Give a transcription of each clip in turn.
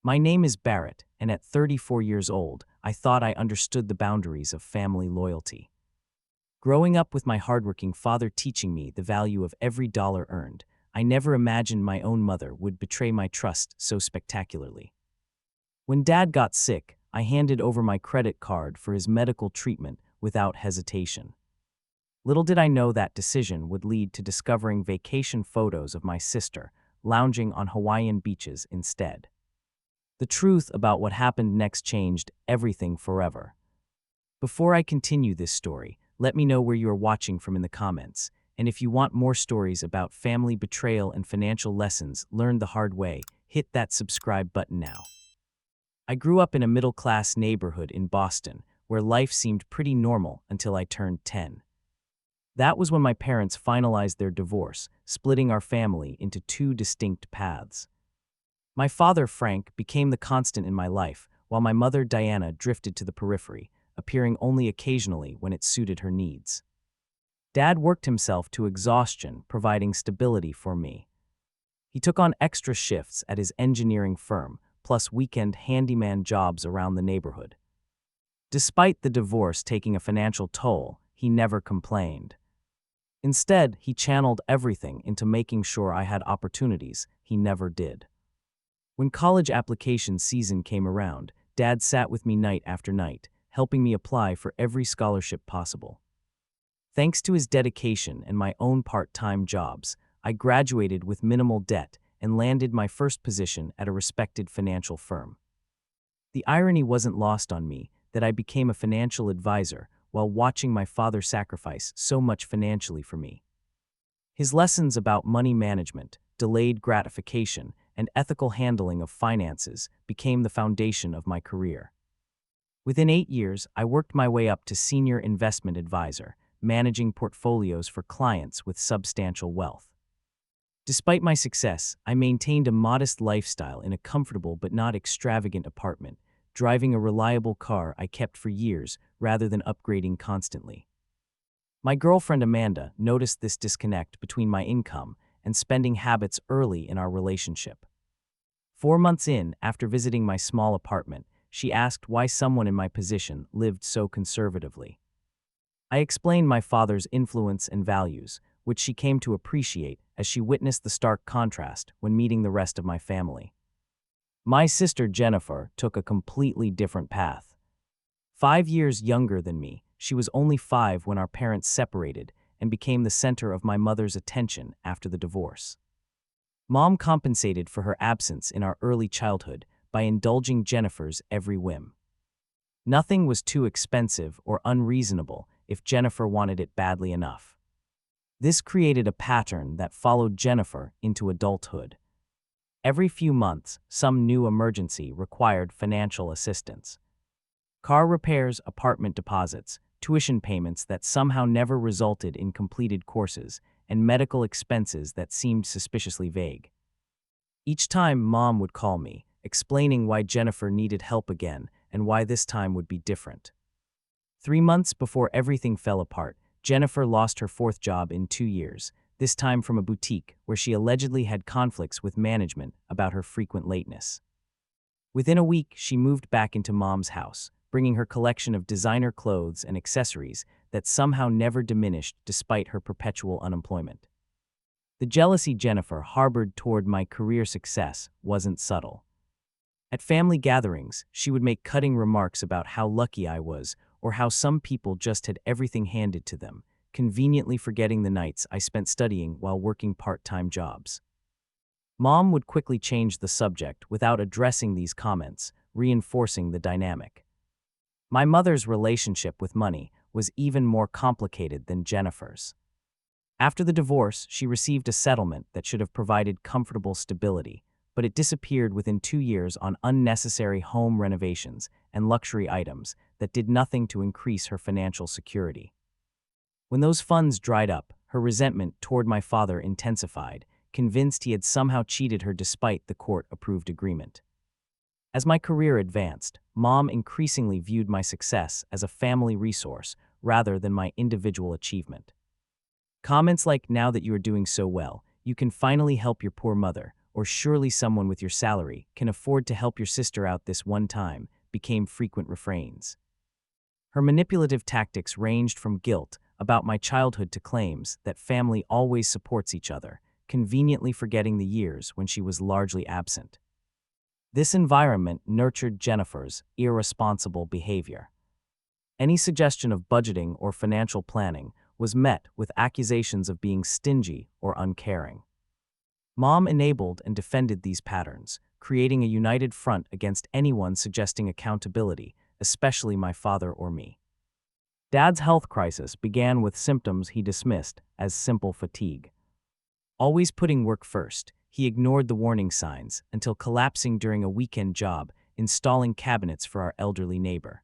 My name is Barrett, and at 34 years old, I thought I understood the boundaries of family loyalty. Growing up with my hardworking father teaching me the value of every dollar earned, I never imagined my own mother would betray my trust so spectacularly. When Dad got sick, I handed over my credit card for his medical treatment without hesitation. Little did I know that decision would lead to discovering vacation photos of my sister lounging on Hawaiian beaches instead. The truth about what happened next changed everything forever. Before I continue this story, let me know where you are watching from in the comments, and if you want more stories about family betrayal and financial lessons learned the hard way, hit that subscribe button now. I grew up in a middle-class neighborhood in Boston, where life seemed pretty normal until I turned 10. That was when my parents finalized their divorce, splitting our family into two distinct paths. My father, Frank, became the constant in my life, while my mother, Diana, drifted to the periphery, appearing only occasionally when it suited her needs. Dad worked himself to exhaustion, providing stability for me. He took on extra shifts at his engineering firm, plus weekend handyman jobs around the neighborhood. Despite the divorce taking a financial toll, he never complained. Instead, he channeled everything into making sure I had opportunities he never did. When college application season came around, Dad sat with me night after night, helping me apply for every scholarship possible. Thanks to his dedication and my own part-time jobs, I graduated with minimal debt and landed my first position at a respected financial firm. The irony wasn't lost on me that I became a financial advisor while watching my father sacrifice so much financially for me. His lessons about money management, delayed gratification, and ethical handling of finances became the foundation of my career. Within 8 years, I worked my way up to senior investment advisor, managing portfolios for clients with substantial wealth. Despite my success, I maintained a modest lifestyle in a comfortable but not extravagant apartment, driving a reliable car I kept for years rather than upgrading constantly. My girlfriend Amanda noticed this disconnect between my income and spending habits early in our relationship. 4 months in, after visiting my small apartment, she asked why someone in my position lived so conservatively. I explained my father's influence and values, which she came to appreciate as she witnessed the stark contrast when meeting the rest of my family. My sister Jennifer took a completely different path. 5 years younger than me, she was only 5 when our parents separated and became the center of my mother's attention after the divorce. Mom compensated for her absence in our early childhood by indulging Jennifer's every whim. Nothing was too expensive or unreasonable if Jennifer wanted it badly enough. This created a pattern that followed Jennifer into adulthood. Every few months, some new emergency required financial assistance. Car repairs, apartment deposits, tuition payments that somehow never resulted in completed courses, and medical expenses that seemed suspiciously vague. Each time, Mom would call me, explaining why Jennifer needed help again and why this time would be different. 3 months before everything fell apart, Jennifer lost her 4th job in 2 years, this time from a boutique where she allegedly had conflicts with management about her frequent lateness. Within a week, she moved back into Mom's house, bringing her collection of designer clothes and accessories that somehow never diminished despite her perpetual unemployment. The jealousy Jennifer harbored toward my career success wasn't subtle. At family gatherings, she would make cutting remarks about how lucky I was or how some people just had everything handed to them, conveniently forgetting the nights I spent studying while working part-time jobs. Mom would quickly change the subject without addressing these comments, reinforcing the dynamic. My mother's relationship with money was even more complicated than Jennifer's. After the divorce, she received a settlement that should have provided comfortable stability, but it disappeared within 2 years on unnecessary home renovations and luxury items that did nothing to increase her financial security. When those funds dried up, her resentment toward my father intensified, convinced he had somehow cheated her despite the court-approved agreement. As my career advanced, Mom increasingly viewed my success as a family resource rather than my individual achievement. Comments like, "Now that you are doing so well, you can finally help your poor mother," or surely someone with your salary can afford to help your sister out this one time became frequent refrains. Her manipulative tactics ranged from guilt about my childhood to claims that family always supports each other, conveniently forgetting the years when she was largely absent. This environment nurtured Jennifer's irresponsible behavior. Any suggestion of budgeting or financial planning was met with accusations of being stingy or uncaring. Mom enabled and defended these patterns, creating a united front against anyone suggesting accountability, especially my father or me. Dad's health crisis began with symptoms he dismissed as simple fatigue. Always putting work first, he ignored the warning signs until collapsing during a weekend job installing cabinets for our elderly neighbor.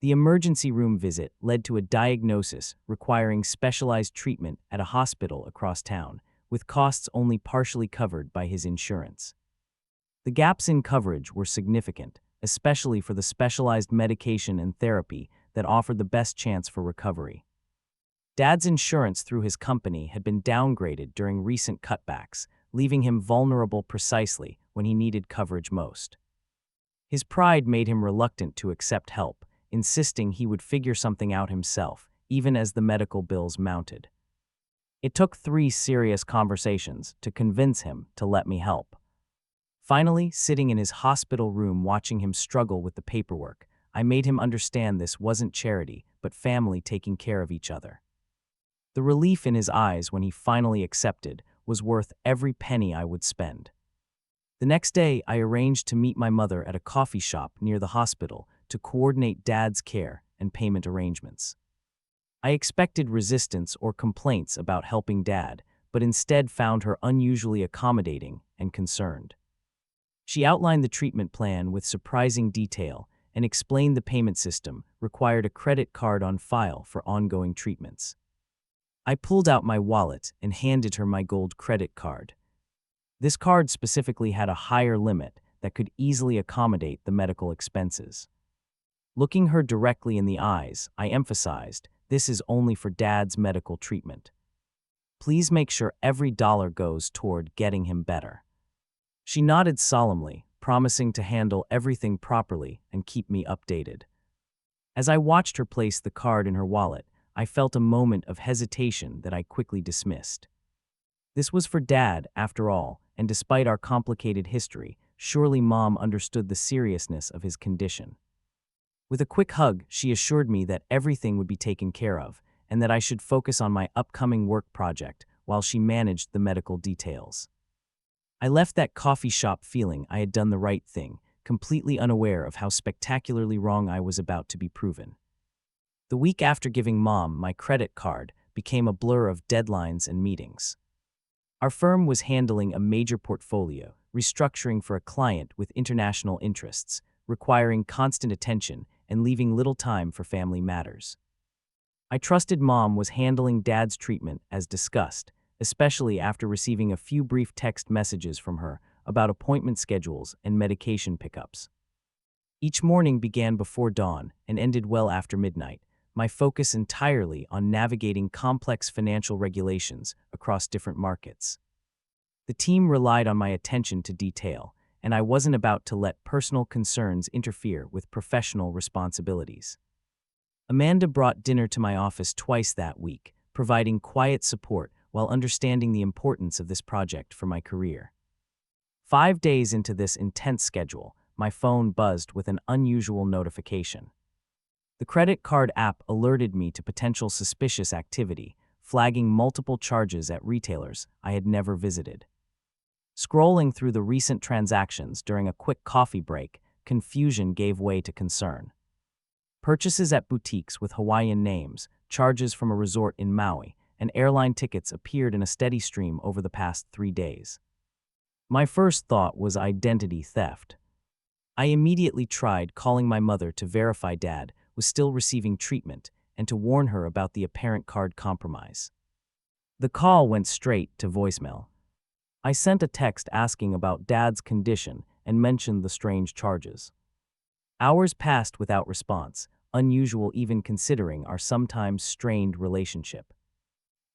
The emergency room visit led to a diagnosis requiring specialized treatment at a hospital across town, with costs only partially covered by his insurance. The gaps in coverage were significant, especially for the specialized medication and therapy that offered the best chance for recovery. Dad's insurance through his company had been downgraded during recent cutbacks, leaving him vulnerable precisely when he needed coverage most. His pride made him reluctant to accept help, insisting he would figure something out himself, even as the medical bills mounted. It took 3 serious conversations to convince him to let me help. Finally, sitting in his hospital room watching him struggle with the paperwork, I made him understand this wasn't charity, but family taking care of each other. The relief in his eyes when he finally accepted was worth every penny I would spend. The next day, I arranged to meet my mother at a coffee shop near the hospital to coordinate Dad's care and payment arrangements. I expected resistance or complaints about helping Dad, but instead found her unusually accommodating and concerned. She outlined the treatment plan with surprising detail and explained the payment system required a credit card on file for ongoing treatments. I pulled out my wallet and handed her my gold credit card. This card specifically had a higher limit that could easily accommodate the medical expenses. Looking her directly in the eyes, I emphasized, this is only for Dad's medical treatment. Please make sure every dollar goes toward getting him better. She nodded solemnly, promising to handle everything properly and keep me updated. As I watched her place the card in her wallet, I felt a moment of hesitation that I quickly dismissed. This was for Dad, after all, and despite our complicated history, surely Mom understood the seriousness of his condition. With a quick hug, she assured me that everything would be taken care of, and that I should focus on my upcoming work project while she managed the medical details. I left that coffee shop feeling I had done the right thing, completely unaware of how spectacularly wrong I was about to be proven. The week after giving Mom my credit card became a blur of deadlines and meetings. Our firm was handling a major portfolio, restructuring for a client with international interests, requiring constant attention and leaving little time for family matters. I trusted Mom was handling Dad's treatment as discussed, especially after receiving a few brief text messages from her about appointment schedules and medication pickups. Each morning began before dawn and ended well after midnight, my focus entirely on navigating complex financial regulations across different markets. The team relied on my attention to detail, and I wasn't about to let personal concerns interfere with professional responsibilities. Amanda brought dinner to my office twice that week, providing quiet support while understanding the importance of this project for my career. 5 days into this intense schedule, my phone buzzed with an unusual notification. The credit card app alerted me to potential suspicious activity, flagging multiple charges at retailers I had never visited. Scrolling through the recent transactions during a quick coffee break, confusion gave way to concern. Purchases at boutiques with Hawaiian names, charges from a resort in Maui, and airline tickets appeared in a steady stream over the past 3 days. My first thought was identity theft. I immediately tried calling my mother to verify Dad was still receiving treatment and to warn her about the apparent card compromise. The call went straight to voicemail. I sent a text asking about Dad's condition and mentioned the strange charges. Hours passed without response, unusual even considering our sometimes strained relationship.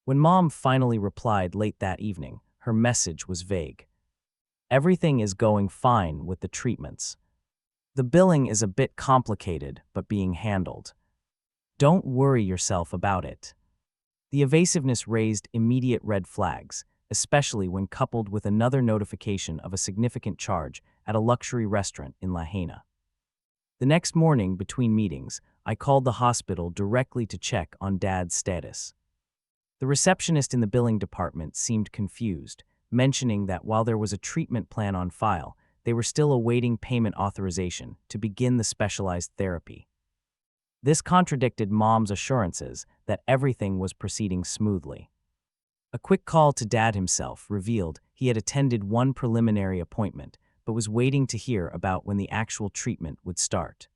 When Mom finally replied late that evening, her message was vague. Everything is going fine with the treatments. The billing is a bit complicated, but being handled. Don't worry yourself about it. The evasiveness raised immediate red flags, especially when coupled with another notification of a significant charge at a luxury restaurant in Lahaina. The next morning, between meetings, I called the hospital directly to check on Dad's status. The receptionist in the billing department seemed confused, mentioning that while there was a treatment plan on file, they were still awaiting payment authorization to begin the specialized therapy. This contradicted Mom's assurances that everything was proceeding smoothly. A quick call to Dad himself revealed he had attended one preliminary appointment, but was waiting to hear about when the actual treatment would start.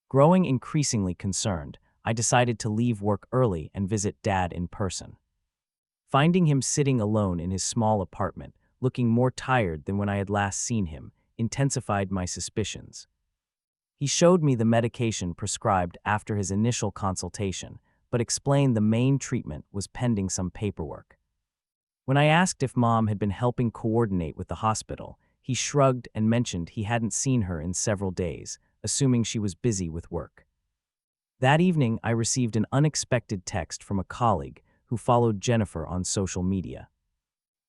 Growing increasingly concerned, I decided to leave work early and visit Dad in person. Finding him sitting alone in his small apartment, looking more tired than when I had last seen him, intensified my suspicions. He showed me the medication prescribed after his initial consultation, but explained the main treatment was pending some paperwork. When I asked if Mom had been helping coordinate with the hospital, he shrugged and mentioned he hadn't seen her in several days, assuming she was busy with work. That evening, I received an unexpected text from a colleague who followed Jennifer on social media.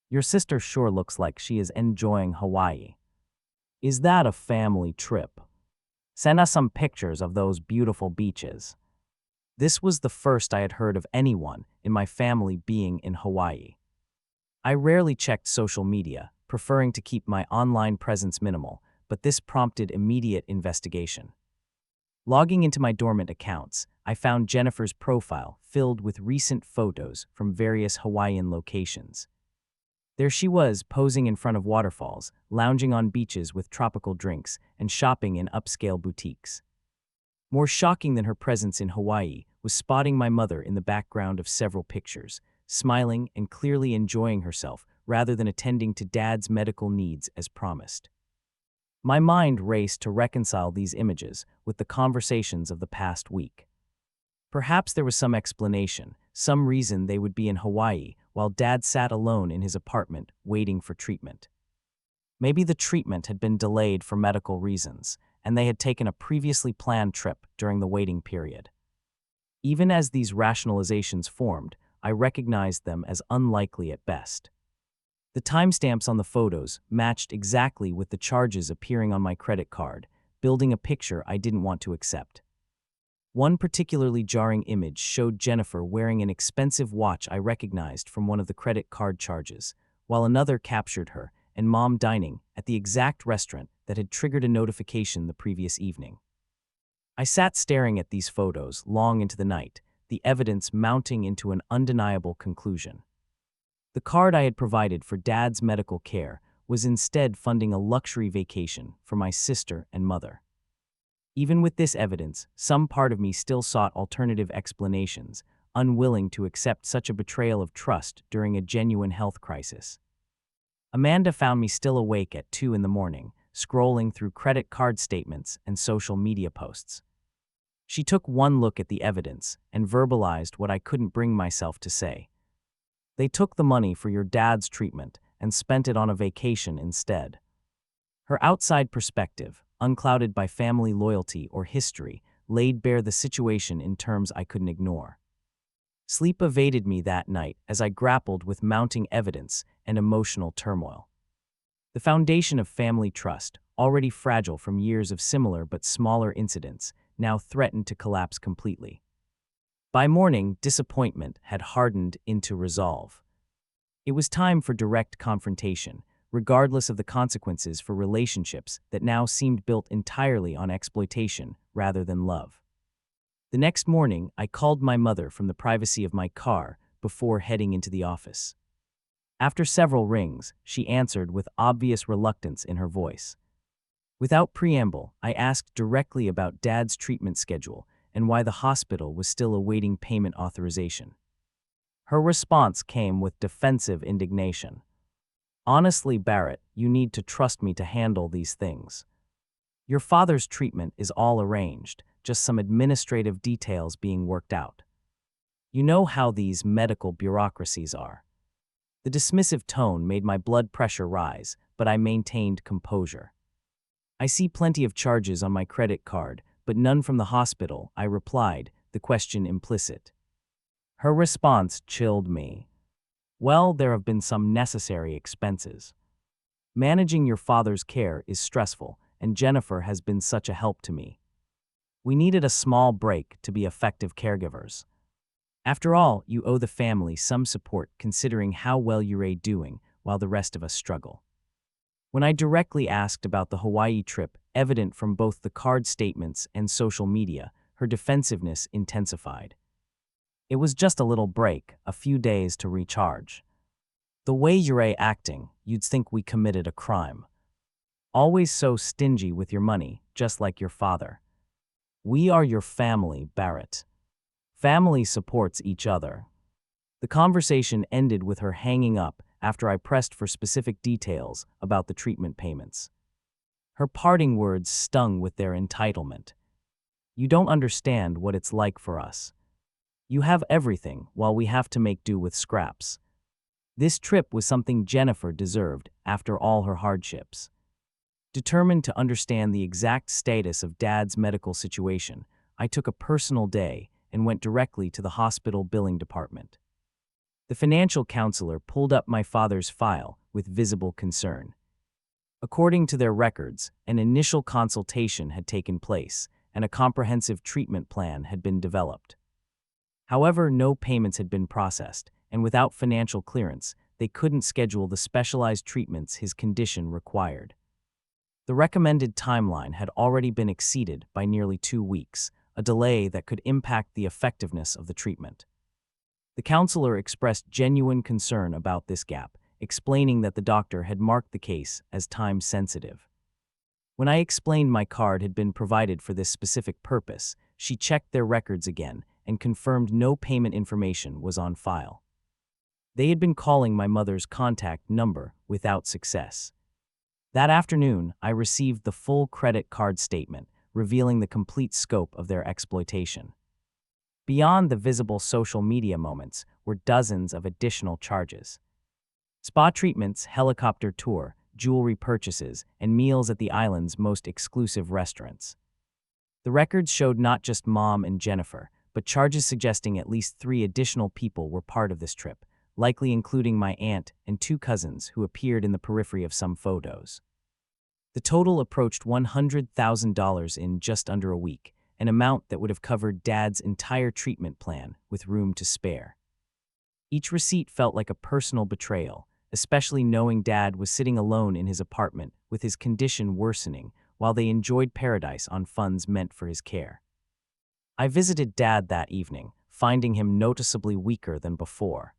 "Your sister sure looks like she is enjoying Hawaii. Is that a family trip? Send us some pictures of those beautiful beaches." This was the first I had heard of anyone in my family being in Hawaii. I rarely checked social media, preferring to keep my online presence minimal, but this prompted immediate investigation. Logging into my dormant accounts, I found Jennifer's profile filled with recent photos from various Hawaiian locations. There she was, posing in front of waterfalls, lounging on beaches with tropical drinks, and shopping in upscale boutiques. More shocking than her presence in Hawaii was spotting my mother in the background of several pictures, smiling and clearly enjoying herself rather than attending to Dad's medical needs as promised. My mind raced to reconcile these images with the conversations of the past week. Perhaps there was some explanation, some reason they would be in Hawaii while Dad sat alone in his apartment waiting for treatment. Maybe the treatment had been delayed for medical reasons, and they had taken a previously planned trip during the waiting period. Even as these rationalizations formed, I recognized them as unlikely at best. The timestamps on the photos matched exactly with the charges appearing on my credit card, building a picture I didn't want to accept. One particularly jarring image showed Jennifer wearing an expensive watch I recognized from one of the credit card charges, while another captured her and Mom dining at the exact restaurant that had triggered a notification the previous evening. I sat staring at these photos long into the night, the evidence mounting into an undeniable conclusion. The card I had provided for Dad's medical care was instead funding a luxury vacation for my sister and mother. Even with this evidence, some part of me still sought alternative explanations, unwilling to accept such a betrayal of trust during a genuine health crisis. Amanda found me still awake at 2 a.m, scrolling through credit card statements and social media posts. She took one look at the evidence and verbalized what I couldn't bring myself to say. "They took the money for your dad's treatment and spent it on a vacation instead." Her outside perspective, unclouded by family loyalty or history, laid bare the situation in terms I couldn't ignore. Sleep evaded me that night as I grappled with mounting evidence and emotional turmoil. The foundation of family trust, already fragile from years of similar but smaller incidents, now threatened to collapse completely. By morning, disappointment had hardened into resolve. It was time for direct confrontation, regardless of the consequences for relationships that now seemed built entirely on exploitation rather than love. The next morning, I called my mother from the privacy of my car before heading into the office. After several rings, she answered with obvious reluctance in her voice. Without preamble, I asked directly about Dad's treatment schedule and why the hospital was still awaiting payment authorization. Her response came with defensive indignation. "Honestly, Barrett, you need to trust me to handle these things. Your father's treatment is all arranged, just some administrative details being worked out. You know how these medical bureaucracies are." The dismissive tone made my blood pressure rise, but but I maintained composure. "I see plenty of charges on my credit card, but none from the hospital," I replied, the question implicit. Her response chilled me. "Well, there have been some necessary expenses. Managing your father's care is stressful, and Jennifer has been such a help to me. We needed a small break to be effective caregivers. After all, you owe the family some support considering how well you're doing while the rest of us struggle." When I directly asked about the Hawaii trip, evident from both the card statements and social media, her defensiveness intensified. "It was just a little break, a few days to recharge. The way you're acting, you'd think we committed a crime. Always so stingy with your money, just like your father. We are your family, Barrett. Family supports each other." The conversation ended with her hanging up after I pressed for specific details about the treatment payments. Her parting words stung with their entitlement. "You don't understand what it's like for us. You have everything while we have to make do with scraps." This trip was something Jennifer deserved after all her hardships. Determined to understand the exact status of Dad's medical situation, I took a personal day and went directly to the hospital billing department. The financial counselor pulled up my father's file with visible concern. According to their records, an initial consultation had taken place, and a comprehensive treatment plan had been developed. However, no payments had been processed, and without financial clearance, they couldn't schedule the specialized treatments his condition required. The recommended timeline had already been exceeded by nearly 2 weeks, a delay that could impact the effectiveness of the treatment. The counselor expressed genuine concern about this gap, explaining that the doctor had marked the case as time-sensitive. When I explained my card had been provided for this specific purpose, she checked their records again and confirmed no payment information was on file. They had been calling my mother's contact number without success. That afternoon, I received the full credit card statement, revealing the complete scope of their exploitation. Beyond the visible social media moments were dozens of additional charges. Spa treatments, helicopter tour, jewelry purchases, and meals at the island's most exclusive restaurants. The records showed not just Mom and Jennifer, but charges suggesting at least 3 additional people were part of this trip, likely including my aunt and 2 cousins who appeared in the periphery of some photos. The total approached $100,000 in just under a week, an amount that would have covered Dad's entire treatment plan with room to spare. Each receipt felt like a personal betrayal, especially knowing Dad was sitting alone in his apartment with his condition worsening while they enjoyed paradise on funds meant for his care. I visited Dad that evening, finding him noticeably weaker than before.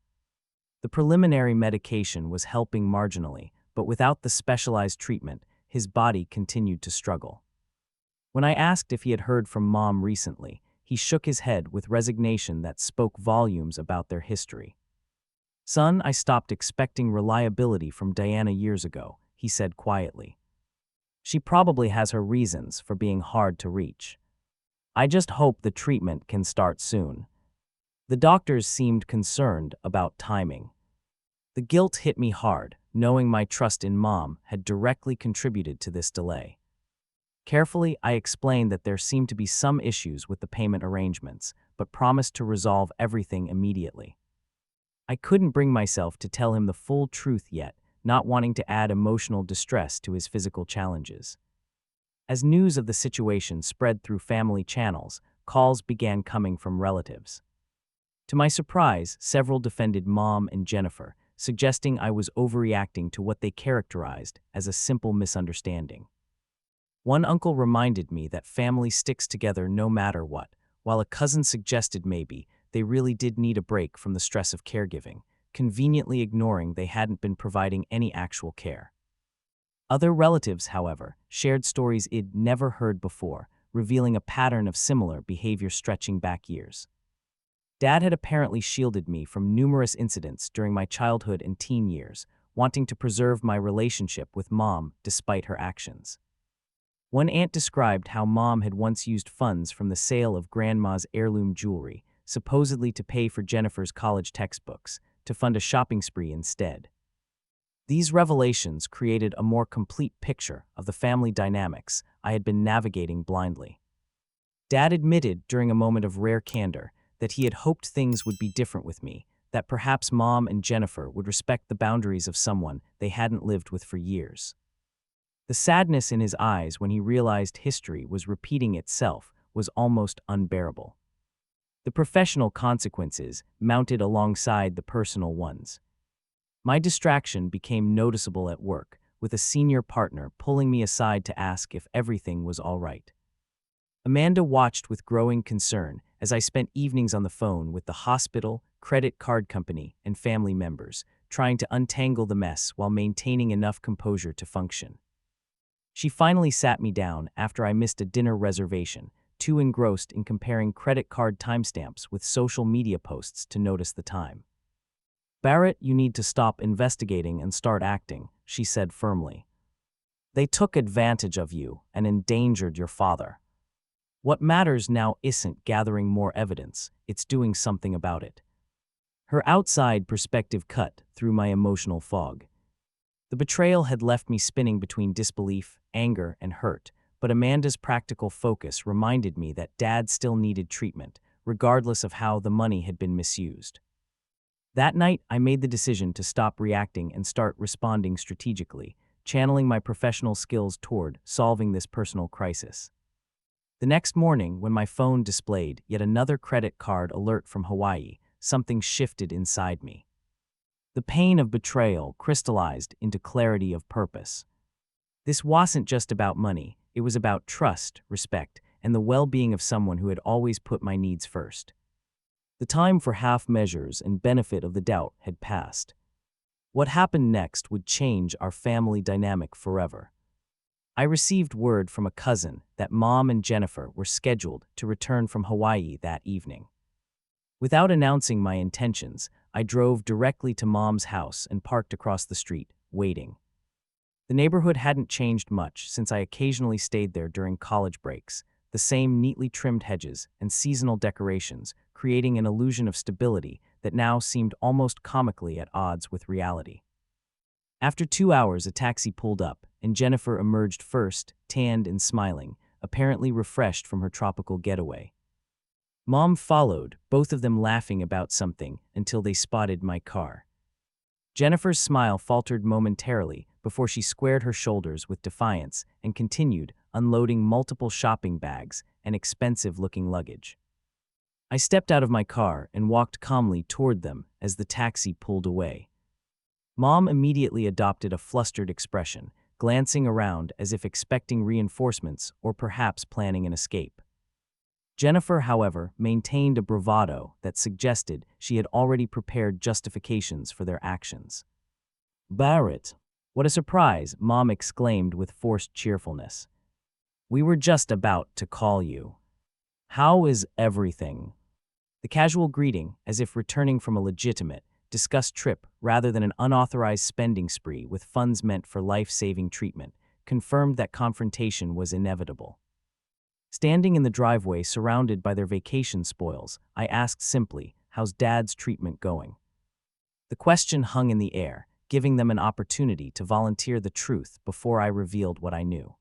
The preliminary medication was helping marginally, but without the specialized treatment, his body continued to struggle. When I asked if he had heard from Mom recently, he shook his head with resignation that spoke volumes about their history. "Son, I stopped expecting reliability from Diana years ago," he said quietly. "She probably has her reasons for being hard to reach. I just hope the treatment can start soon." The doctors seemed concerned about timing. The guilt hit me hard, knowing my trust in Mom had directly contributed to this delay. Carefully, I explained that there seemed to be some issues with the payment arrangements, but promised to resolve everything immediately. I couldn't bring myself to tell him the full truth yet, not wanting to add emotional distress to his physical challenges. As news of the situation spread through family channels, calls began coming from relatives. To my surprise, several defended Mom and Jennifer, suggesting I was overreacting to what they characterized as a simple misunderstanding. One uncle reminded me that family sticks together no matter what, while a cousin suggested maybe they really did need a break from the stress of caregiving, conveniently ignoring they hadn't been providing any actual care. Other relatives, however, shared stories I'd never heard before, revealing a pattern of similar behavior stretching back years. Dad had apparently shielded me from numerous incidents during my childhood and teen years, wanting to preserve my relationship with Mom despite her actions. One aunt described how Mom had once used funds from the sale of Grandma's heirloom jewelry, supposedly to pay for Jennifer's college textbooks, to fund a shopping spree instead. These revelations created a more complete picture of the family dynamics I had been navigating blindly. Dad admitted during a moment of rare candor that he had hoped things would be different with me, that perhaps Mom and Jennifer would respect the boundaries of someone they hadn't lived with for years. The sadness in his eyes when he realized history was repeating itself was almost unbearable. The professional consequences mounted alongside the personal ones. My distraction became noticeable at work, with a senior partner pulling me aside to ask if everything was all right. Amanda watched with growing concern as I spent evenings on the phone with the hospital, credit card company, and family members, trying to untangle the mess while maintaining enough composure to function. She finally sat me down after I missed a dinner reservation, too engrossed in comparing credit card timestamps with social media posts to notice the time. "Barrett, you need to stop investigating and start acting," she said firmly. "They took advantage of you and endangered your father. What matters now isn't gathering more evidence, it's doing something about it." Her outside perspective cut through my emotional fog. The betrayal had left me spinning between disbelief, anger, and hurt, but Amanda's practical focus reminded me that Dad still needed treatment, regardless of how the money had been misused. That night, I made the decision to stop reacting and start responding strategically, channeling my professional skills toward solving this personal crisis. The next morning, when my phone displayed yet another credit card alert from Hawaii, something shifted inside me. The pain of betrayal crystallized into clarity of purpose. This wasn't just about money, it was about trust, respect, and the well-being of someone who had always put my needs first. The time for half measures and benefit of the doubt had passed. What happened next would change our family dynamic forever. I received word from a cousin that Mom and Jennifer were scheduled to return from Hawaii that evening. Without announcing my intentions, I drove directly to Mom's house and parked across the street, waiting. The neighborhood hadn't changed much since I occasionally stayed there during college breaks, the same neatly trimmed hedges and seasonal decorations, creating an illusion of stability that now seemed almost comically at odds with reality. After 2 hours, a taxi pulled up, and Jennifer emerged first, tanned and smiling, apparently refreshed from her tropical getaway. Mom followed, both of them laughing about something until they spotted my car. Jennifer's smile faltered momentarily before she squared her shoulders with defiance and continued, unloading multiple shopping bags and expensive-looking luggage. I stepped out of my car and walked calmly toward them as the taxi pulled away. Mom immediately adopted a flustered expression, glancing around as if expecting reinforcements or perhaps planning an escape. Jennifer, however, maintained a bravado that suggested she had already prepared justifications for their actions. "Barrett, what a surprise," Mom exclaimed with forced cheerfulness. "We were just about to call you. How is everything?" The casual greeting, as if returning from a legitimate, discussed trip rather than an unauthorized spending spree with funds meant for life-saving treatment, confirmed that confrontation was inevitable. Standing in the driveway surrounded by their vacation spoils, I asked simply, "How's Dad's treatment going?" The question hung in the air, giving them an opportunity to volunteer the truth before I revealed what I knew.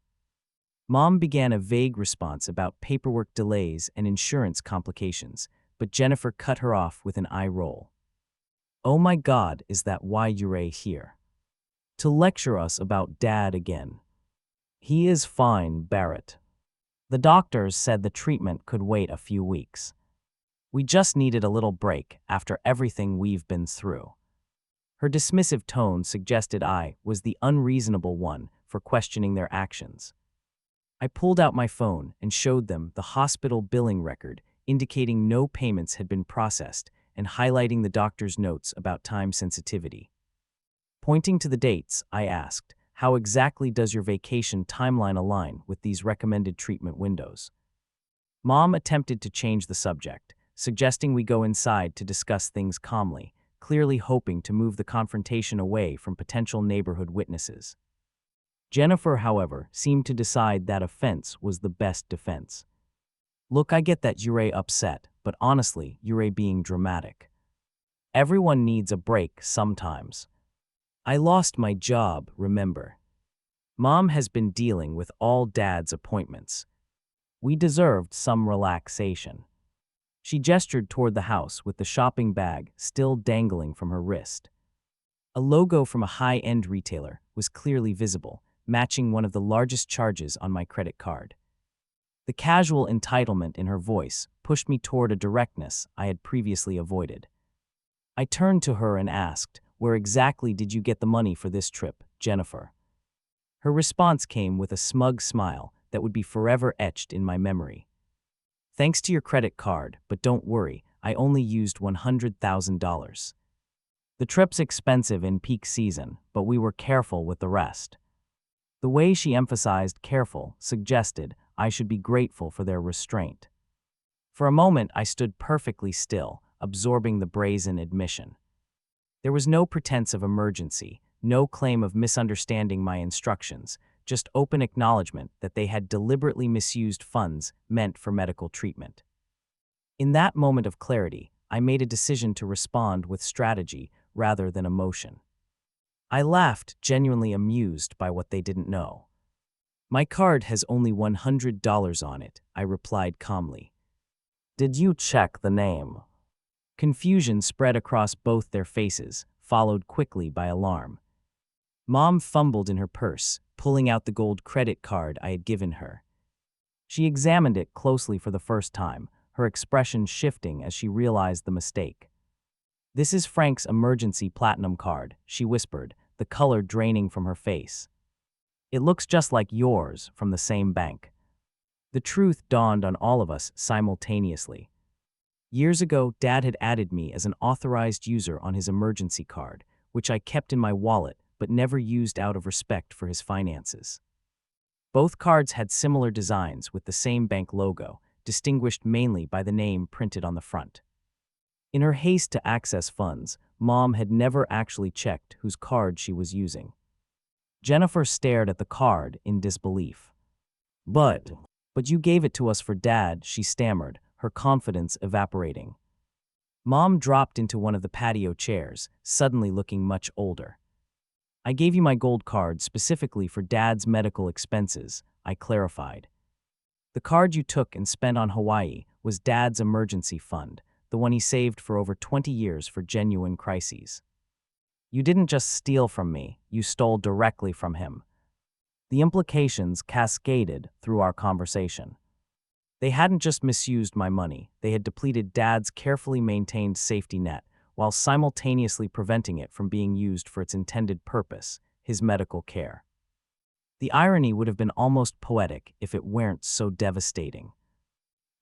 Mom began a vague response about paperwork delays and insurance complications, but Jennifer cut her off with an eye roll. "Oh my God, is that why you're here? To lecture us about Dad again?" "He is fine, Barrett. The doctors said the treatment could wait a few weeks. We just needed a little break after everything we've been through." Her dismissive tone suggested I was the unreasonable one for questioning their actions. I pulled out my phone and showed them the hospital billing record, indicating no payments had been processed and highlighting the doctor's notes about time sensitivity. Pointing to the dates, I asked, "How exactly does your vacation timeline align with these recommended treatment windows?" Mom attempted to change the subject, suggesting we go inside to discuss things calmly, clearly hoping to move the confrontation away from potential neighborhood witnesses. Jennifer, however, seemed to decide that offense was the best defense. "Look, I get that you're upset, but honestly, you're being dramatic. Everyone needs a break sometimes. I lost my job, remember? Mom has been dealing with all Dad's appointments. We deserved some relaxation. She gestured toward the house with the shopping bag still dangling from her wrist. A logo from a high-end retailer was clearly visible, matching one of the largest charges on my credit card. The casual entitlement in her voice pushed me toward a directness I had previously avoided. I turned to her and asked, "Where exactly did you get the money for this trip, Jennifer?" Her response came with a smug smile that would be forever etched in my memory. "Thanks to your credit card, but don't worry, I only used $100,000. The trip's expensive in peak season, but we were careful with the rest." The way she emphasized careful suggested I should be grateful for their restraint. For a moment, I stood perfectly still, absorbing the brazen admission. There was no pretense of emergency, no claim of misunderstanding my instructions, just open acknowledgement that they had deliberately misused funds meant for medical treatment. In that moment of clarity, I made a decision to respond with strategy rather than emotion. I laughed, genuinely amused by what they didn't know. "My card has only $100 on it," I replied calmly. "Did you check the name?" Confusion spread across both their faces, followed quickly by alarm. Mom fumbled in her purse, pulling out the gold credit card I had given her. She examined it closely for the first time, her expression shifting as she realized the mistake. "This is Frank's emergency platinum card," she whispered, the color draining from her face. "It looks just like yours from the same bank." The truth dawned on all of us simultaneously. Years ago, Dad had added me as an authorized user on his emergency card, which I kept in my wallet but never used out of respect for his finances. Both cards had similar designs with the same bank logo, distinguished mainly by the name printed on the front. In her haste to access funds, Mom had never actually checked whose card she was using. Jennifer stared at the card in disbelief. But you gave it to us for Dad," she stammered, her confidence evaporating. Mom dropped into one of the patio chairs, suddenly looking much older. "I gave you my gold card specifically for Dad's medical expenses," I clarified. "The card you took and spent on Hawaii was Dad's emergency fund, the one he saved for over 20 years for genuine crises. You didn't just steal from me, you stole directly from him." The implications cascaded through our conversation. They hadn't just misused my money, they had depleted Dad's carefully maintained safety net, while simultaneously preventing it from being used for its intended purpose, his medical care. The irony would have been almost poetic if it weren't so devastating.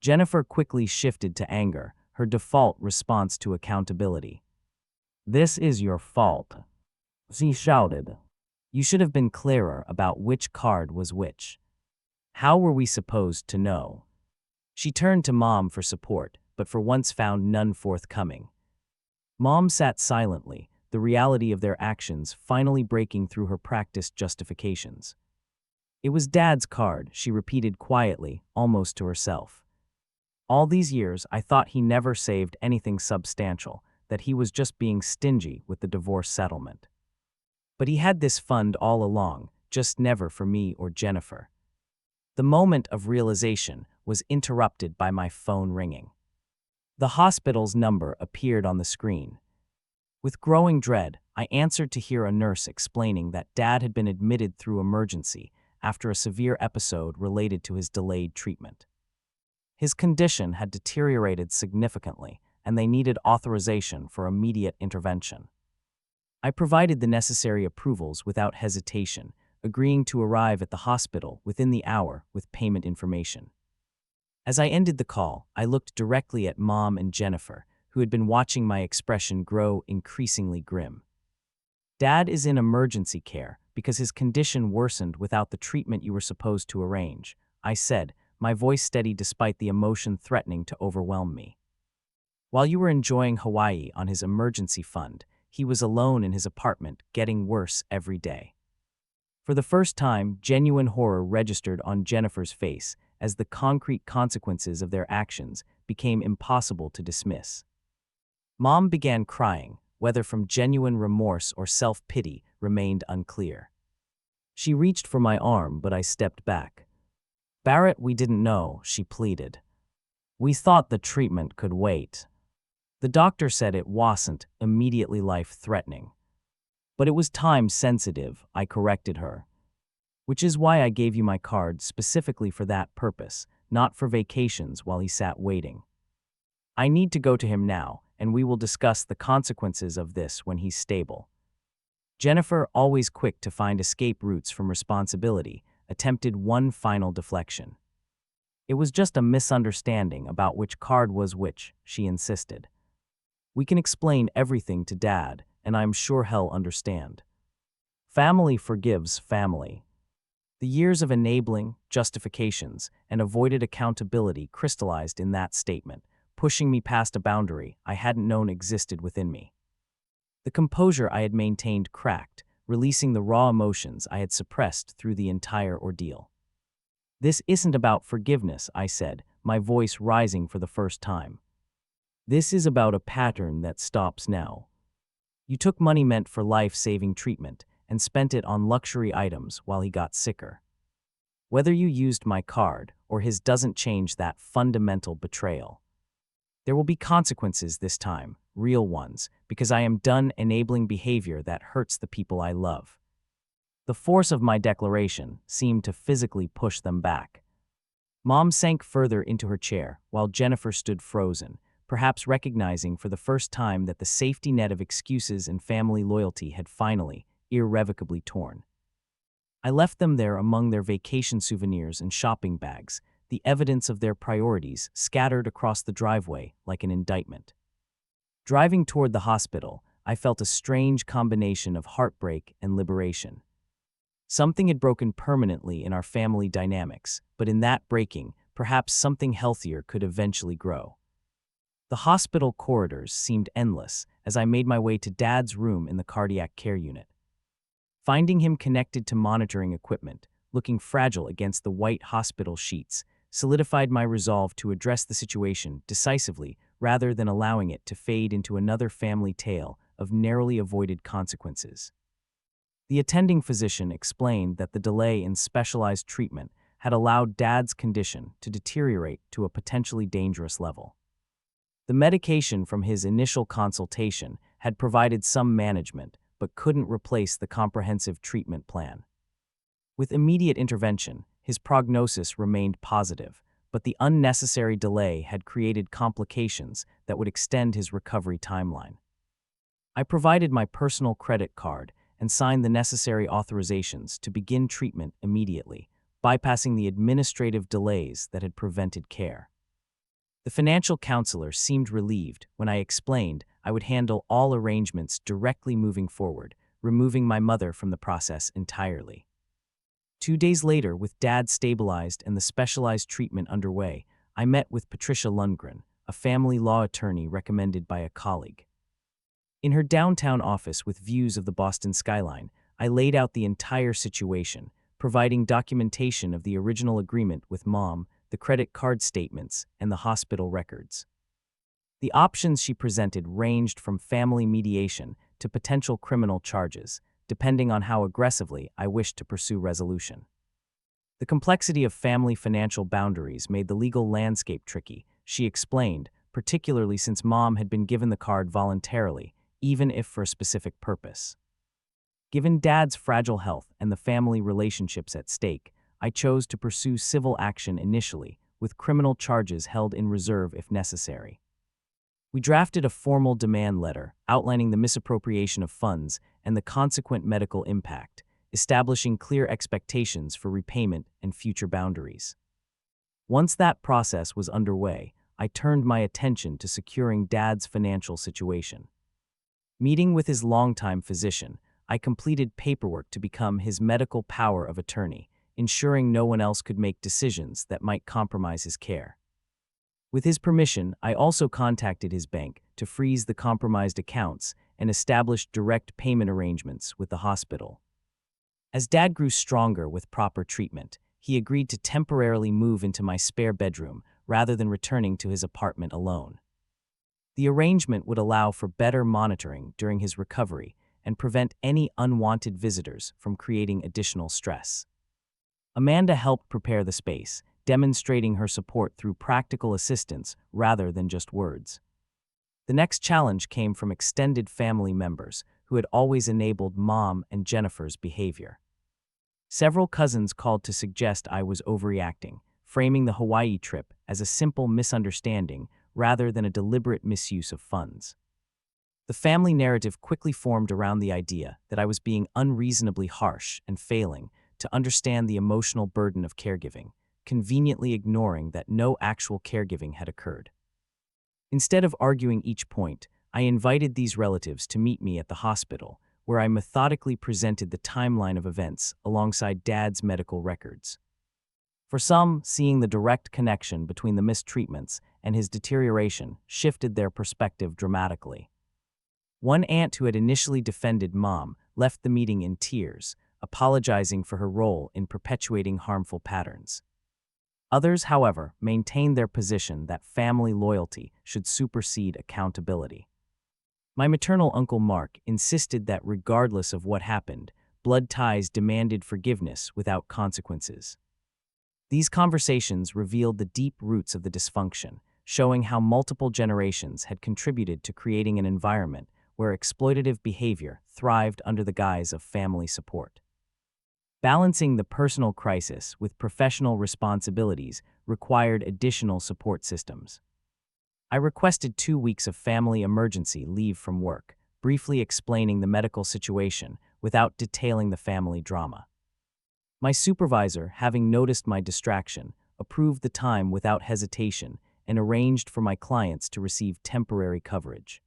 Jennifer quickly shifted to anger, her default response to accountability. "This is your fault," she shouted. "You should have been clearer about which card was which. How were we supposed to know?" She turned to Mom for support, but for once found none forthcoming. Mom sat silently, the reality of their actions finally breaking through her practiced justifications. "It was Dad's card," she repeated quietly, almost to herself. "All these years, I thought he never saved anything substantial, that he was just being stingy with the divorce settlement. But he had this fund all along, just never for me or Jennifer." The moment of realization was interrupted by my phone ringing. The hospital's number appeared on the screen. With growing dread, I answered to hear a nurse explaining that Dad had been admitted through emergency after a severe episode related to his delayed treatment. His condition had deteriorated significantly, and they needed authorization for immediate intervention. I provided the necessary approvals without hesitation, agreeing to arrive at the hospital within the hour with payment information. As I ended the call, I looked directly at Mom and Jennifer, who had been watching my expression grow increasingly grim. "Dad is in emergency care because his condition worsened without the treatment you were supposed to arrange," I said, my voice steady despite the emotion threatening to overwhelm me. "While you were enjoying Hawaii on his emergency fund, he was alone in his apartment, getting worse every day." For the first time, genuine horror registered on Jennifer's face as the concrete consequences of their actions became impossible to dismiss. Mom began crying, whether from genuine remorse or self-pity, remained unclear. She reached for my arm, but I stepped back. "Barrett, we didn't know," she pleaded. "We thought the treatment could wait. The doctor said it wasn't immediately life-threatening. But it was time-sensitive," I corrected her. "Which is why I gave you my card specifically for that purpose, not for vacations while he sat waiting. I need to go to him now, and we will discuss the consequences of this when he's stable." Jennifer, always quick to find escape routes from responsibility, attempted one final deflection. "It was just a misunderstanding about which card was which," she insisted. "We can explain everything to Dad, and I'm sure he'll understand. Family forgives family." The years of enabling, justifications, and avoided accountability crystallized in that statement, pushing me past a boundary I hadn't known existed within me. The composure I had maintained cracked, releasing the raw emotions I had suppressed through the entire ordeal. "This isn't about forgiveness," I said, my voice rising for the first time. "This is about a pattern that stops now. You took money meant for life-saving treatment and spent it on luxury items while he got sicker. Whether you used my card or his doesn't change that fundamental betrayal. There will be consequences this time, real ones, because I am done enabling behavior that hurts the people I love." The force of my declaration seemed to physically push them back. Mom sank further into her chair while Jennifer stood frozen, perhaps recognizing for the first time that the safety net of excuses and family loyalty had finally, irrevocably torn. I left them there among their vacation souvenirs and shopping bags, the evidence of their priorities scattered across the driveway like an indictment. Driving toward the hospital, I felt a strange combination of heartbreak and liberation. Something had broken permanently in our family dynamics, but in that breaking, perhaps something healthier could eventually grow. The hospital corridors seemed endless as I made my way to Dad's room in the cardiac care unit. Finding him connected to monitoring equipment, looking fragile against the white hospital sheets, solidified my resolve to address the situation decisively rather than allowing it to fade into another family tale of narrowly avoided consequences. The attending physician explained that the delay in specialized treatment had allowed Dad's condition to deteriorate to a potentially dangerous level. The medication from his initial consultation had provided some management, but couldn't replace the comprehensive treatment plan. With immediate intervention, his prognosis remained positive, but the unnecessary delay had created complications that would extend his recovery timeline. I provided my personal credit card and signed the necessary authorizations to begin treatment immediately, bypassing the administrative delays that had prevented care. The financial counselor seemed relieved when I explained I would handle all arrangements directly moving forward, removing my mother from the process entirely. 2 days later, with Dad stabilized and the specialized treatment underway, I met with Patricia Lundgren, a family law attorney recommended by a colleague. In her downtown office with views of the Boston skyline, I laid out the entire situation, providing documentation of the original agreement with Mom, the credit card statements, and the hospital records. The options she presented ranged from family mediation to potential criminal charges, depending on how aggressively I wished to pursue resolution. The complexity of family financial boundaries made the legal landscape tricky, she explained, particularly since Mom had been given the card voluntarily, even if for a specific purpose. Given Dad's fragile health and the family relationships at stake, I chose to pursue civil action initially, with criminal charges held in reserve if necessary. We drafted a formal demand letter outlining the misappropriation of funds and the consequent medical impact, establishing clear expectations for repayment and future boundaries. Once that process was underway, I turned my attention to securing Dad's financial situation. Meeting with his longtime physician, I completed paperwork to become his medical power of attorney, ensuring no one else could make decisions that might compromise his care. With his permission, I also contacted his bank to freeze the compromised accounts and established direct payment arrangements with the hospital. As Dad grew stronger with proper treatment, he agreed to temporarily move into my spare bedroom rather than returning to his apartment alone. The arrangement would allow for better monitoring during his recovery and prevent any unwanted visitors from creating additional stress. Amanda helped prepare the space, demonstrating her support through practical assistance rather than just words. The next challenge came from extended family members who had always enabled Mom and Jennifer's behavior. Several cousins called to suggest I was overreacting, framing the Hawaii trip as a simple misunderstanding rather than a deliberate misuse of funds. The family narrative quickly formed around the idea that I was being unreasonably harsh and failing to understand the emotional burden of caregiving, conveniently ignoring that no actual caregiving had occurred. Instead of arguing each point, I invited these relatives to meet me at the hospital, where I methodically presented the timeline of events alongside Dad's medical records. For some, seeing the direct connection between the mistreatments and his deterioration shifted their perspective dramatically. One aunt who had initially defended Mom left the meeting in tears, apologizing for her role in perpetuating harmful patterns. Others, however, maintained their position that family loyalty should supersede accountability. My maternal uncle Mark insisted that regardless of what happened, blood ties demanded forgiveness without consequences. These conversations revealed the deep roots of the dysfunction, showing how multiple generations had contributed to creating an environment where exploitative behavior thrived under the guise of family support. Balancing the personal crisis with professional responsibilities required additional support systems. I requested 2 weeks of family emergency leave from work, briefly explaining the medical situation without detailing the family drama. My supervisor, having noticed my distraction, approved the time without hesitation and arranged for my clients to receive temporary coverage.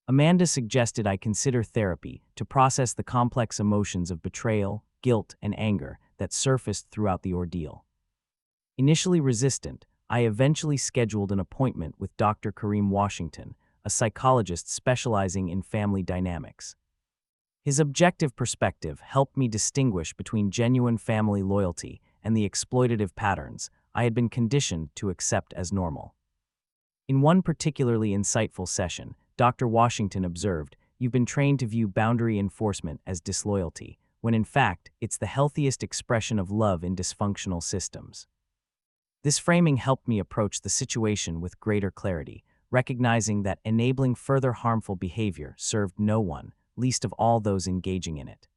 Amanda suggested I consider therapy to process the complex emotions of betrayal, guilt, and anger that surfaced throughout the ordeal. Initially resistant, I eventually scheduled an appointment with Dr. Kareem Washington, a psychologist specializing in family dynamics. His objective perspective helped me distinguish between genuine family loyalty and the exploitative patterns I had been conditioned to accept as normal. In one particularly insightful session, Dr. Washington observed, "You've been trained to view boundary enforcement as disloyalty, when in fact, it's the healthiest expression of love in dysfunctional systems." This framing helped me approach the situation with greater clarity, recognizing that enabling further harmful behavior served no one, least of all those engaging in it.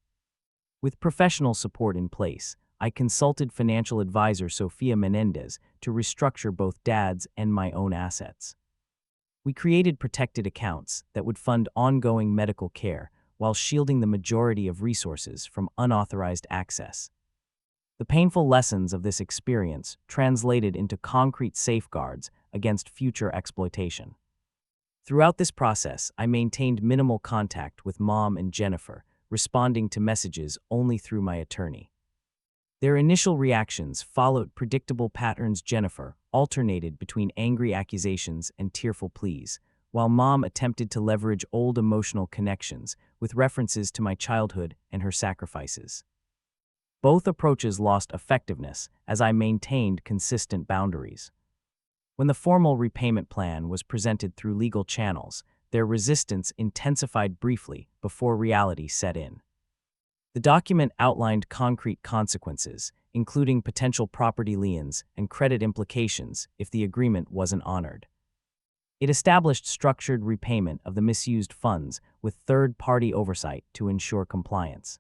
With professional support in place, I consulted financial advisor Sofia Menendez to restructure both Dad's and my own assets. We created protected accounts that would fund ongoing medical care while shielding the majority of resources from unauthorized access. The painful lessons of this experience translated into concrete safeguards against future exploitation. Throughout this process, I maintained minimal contact with Mom and Jennifer, responding to messages only through my attorney. Their initial reactions followed predictable patterns. Jennifer alternated between angry accusations and tearful pleas, while Mom attempted to leverage old emotional connections with references to my childhood and her sacrifices. Both approaches lost effectiveness as I maintained consistent boundaries. When the formal repayment plan was presented through legal channels, their resistance intensified briefly before reality set in. The document outlined concrete consequences, including potential property liens and credit implications if the agreement wasn't honored. It established structured repayment of the misused funds with third-party oversight to ensure compliance.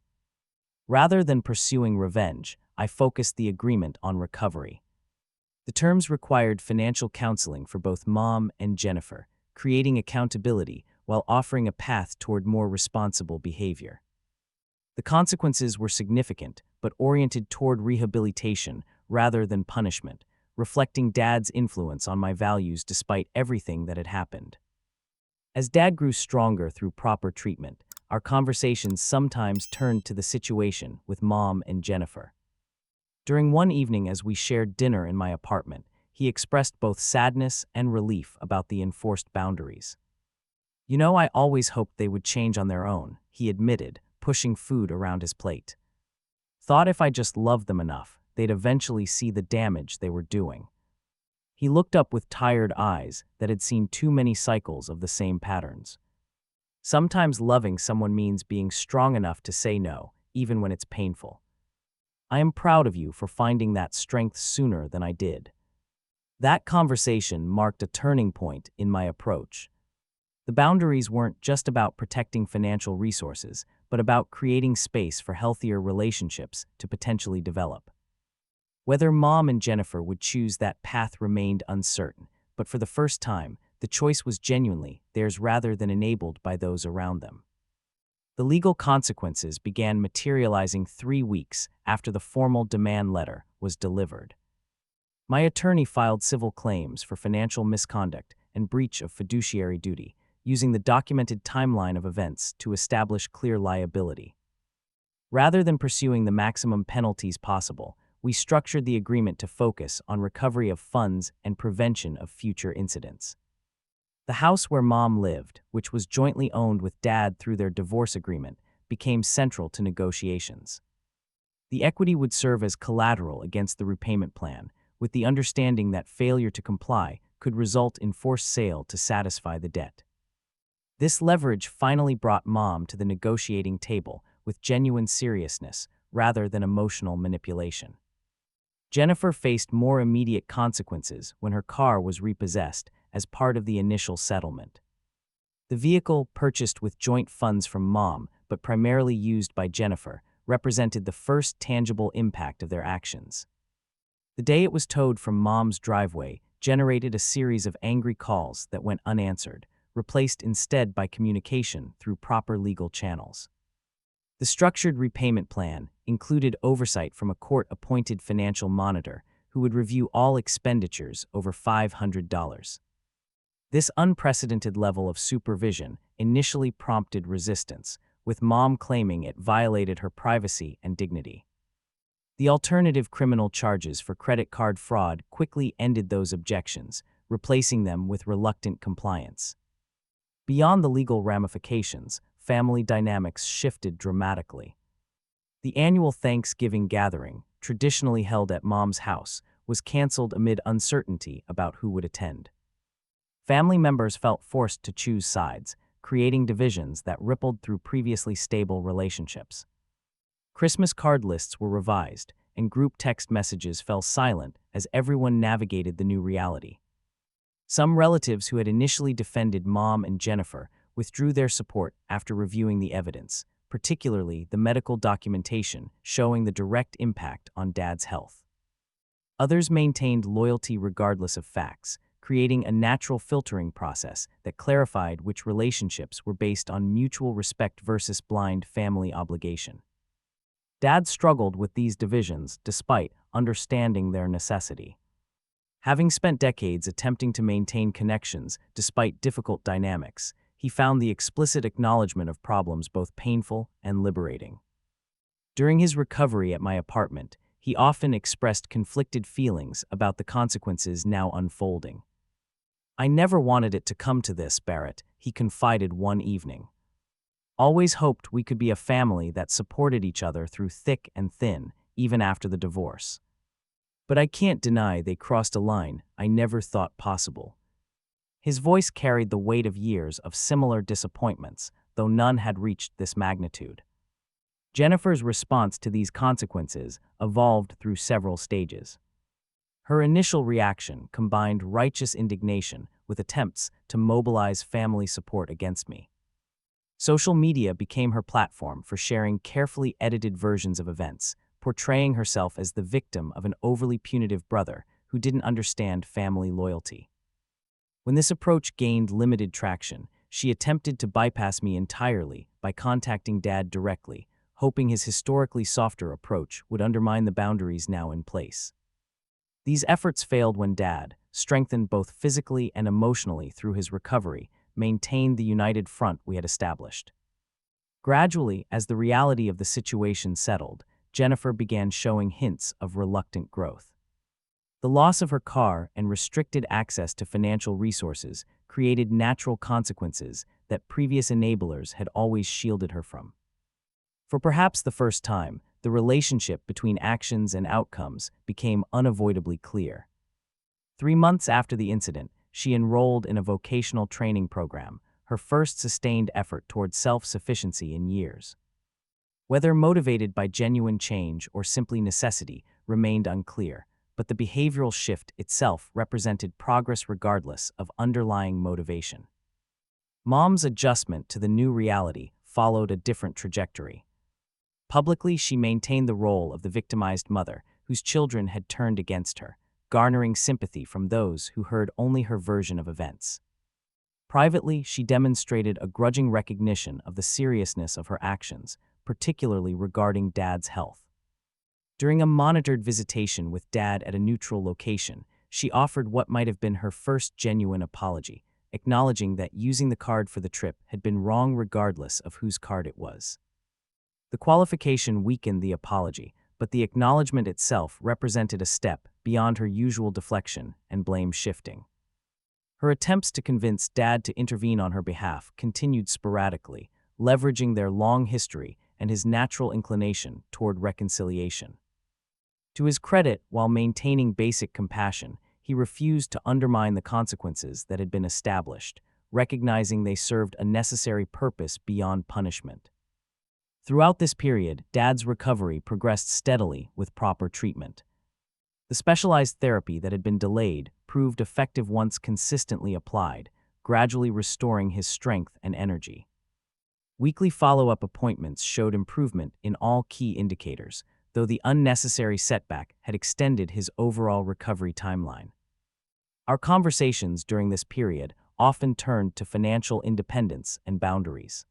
Rather than pursuing revenge, I focused the agreement on recovery. The terms required financial counseling for both Mom and Jennifer, creating accountability while offering a path toward more responsible behavior. The consequences were significant, but oriented toward rehabilitation rather than punishment, reflecting Dad's influence on my values despite everything that had happened. As Dad grew stronger through proper treatment, our conversations sometimes turned to the situation with Mom and Jennifer. During one evening as we shared dinner in my apartment, he expressed both sadness and relief about the enforced boundaries. "You know, I always hoped they would change on their own," he admitted, pushing food around his plate. "Thought if I just loved them enough, they'd eventually see the damage they were doing." He looked up with tired eyes that had seen too many cycles of the same patterns. Sometimes loving someone means being strong enough to say no, even when it's painful. I am proud of you for finding that strength sooner than I did. That conversation marked a turning point in my approach. The boundaries weren't just about protecting financial resources, but about creating space for healthier relationships to potentially develop. Whether Mom and Jennifer would choose that path remained uncertain, but for the first time, the choice was genuinely theirs rather than enabled by those around them. The legal consequences began materializing 3 weeks after the formal demand letter was delivered. My attorney filed civil claims for financial misconduct and breach of fiduciary duty, using the documented timeline of events to establish clear liability. Rather than pursuing the maximum penalties possible, we structured the agreement to focus on recovery of funds and prevention of future incidents. The house where Mom lived, which was jointly owned with Dad through their divorce agreement, became central to negotiations. The equity would serve as collateral against the repayment plan, with the understanding that failure to comply could result in forced sale to satisfy the debt. This leverage finally brought Mom to the negotiating table with genuine seriousness rather than emotional manipulation. Jennifer faced more immediate consequences when her car was repossessed as part of the initial settlement. The vehicle, purchased with joint funds from Mom but primarily used by Jennifer, represented the first tangible impact of their actions. The day it was towed from Mom's driveway generated a series of angry calls that went unanswered, replaced instead by communication through proper legal channels. The structured repayment plan included oversight from a court-appointed financial monitor who would review all expenditures over $500. This unprecedented level of supervision initially prompted resistance, with Mom claiming it violated her privacy and dignity. The alternative criminal charges for credit card fraud quickly ended those objections, replacing them with reluctant compliance. Beyond the legal ramifications, family dynamics shifted dramatically. The annual Thanksgiving gathering, traditionally held at Mom's house, was canceled amid uncertainty about who would attend. Family members felt forced to choose sides, creating divisions that rippled through previously stable relationships. Christmas card lists were revised, and group text messages fell silent as everyone navigated the new reality. Some relatives who had initially defended Mom and Jennifer withdrew their support after reviewing the evidence, particularly the medical documentation showing the direct impact on Dad's health. Others maintained loyalty regardless of facts, creating a natural filtering process that clarified which relationships were based on mutual respect versus blind family obligation. Dad struggled with these divisions despite understanding their necessity. Having spent decades attempting to maintain connections despite difficult dynamics, he found the explicit acknowledgement of problems both painful and liberating. During his recovery at my apartment, he often expressed conflicted feelings about the consequences now unfolding. "I never wanted it to come to this, Barrett," he confided one evening. "Always hoped we could be a family that supported each other through thick and thin, even after the divorce. But I can't deny they crossed a line I never thought possible." His voice carried the weight of years of similar disappointments, though none had reached this magnitude. Jennifer's response to these consequences evolved through several stages. Her initial reaction combined righteous indignation with attempts to mobilize family support against me. Social media became her platform for sharing carefully edited versions of events, portraying herself as the victim of an overly punitive brother who didn't understand family loyalty. When this approach gained limited traction, she attempted to bypass me entirely by contacting Dad directly, hoping his historically softer approach would undermine the boundaries now in place. These efforts failed when Dad, strengthened both physically and emotionally through his recovery, maintained the united front we had established. Gradually, as the reality of the situation settled, Jennifer began showing hints of reluctant growth. The loss of her car and restricted access to financial resources created natural consequences that previous enablers had always shielded her from. For perhaps the first time, the relationship between actions and outcomes became unavoidably clear. 3 months after the incident, she enrolled in a vocational training program, her first sustained effort toward self-sufficiency in years. Whether motivated by genuine change or simply necessity remained unclear, but the behavioral shift itself represented progress regardless of underlying motivation. Mom's adjustment to the new reality followed a different trajectory. Publicly, she maintained the role of the victimized mother whose children had turned against her, garnering sympathy from those who heard only her version of events. Privately, she demonstrated a grudging recognition of the seriousness of her actions, particularly regarding Dad's health. During a monitored visitation with Dad at a neutral location, she offered what might have been her first genuine apology, acknowledging that using the card for the trip had been wrong regardless of whose card it was. The qualification weakened the apology, but the acknowledgement itself represented a step beyond her usual deflection and blame shifting. Her attempts to convince Dad to intervene on her behalf continued sporadically, leveraging their long history and his natural inclination toward reconciliation. To his credit, while maintaining basic compassion, he refused to undermine the consequences that had been established, recognizing they served a necessary purpose beyond punishment. Throughout this period, Dad's recovery progressed steadily with proper treatment. The specialized therapy that had been delayed proved effective once consistently applied, gradually restoring his strength and energy. Weekly follow-up appointments showed improvement in all key indicators, though the unnecessary setback had extended his overall recovery timeline. Our conversations during this period often turned to financial independence and boundaries.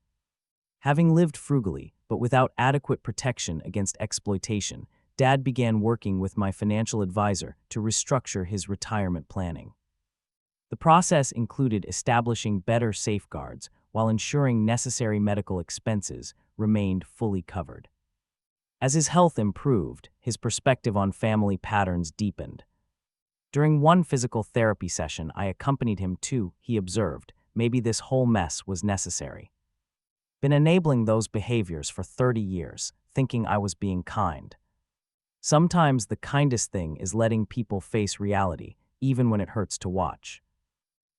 Having lived frugally, but without adequate protection against exploitation, Dad began working with my financial advisor to restructure his retirement planning. The process included establishing better safeguards while ensuring necessary medical expenses remained fully covered. As his health improved, his perspective on family patterns deepened. During one physical therapy session I accompanied him to, he observed, maybe this whole mess was necessary. Been enabling those behaviors for 30 years, thinking I was being kind. Sometimes the kindest thing is letting people face reality, even when it hurts to watch.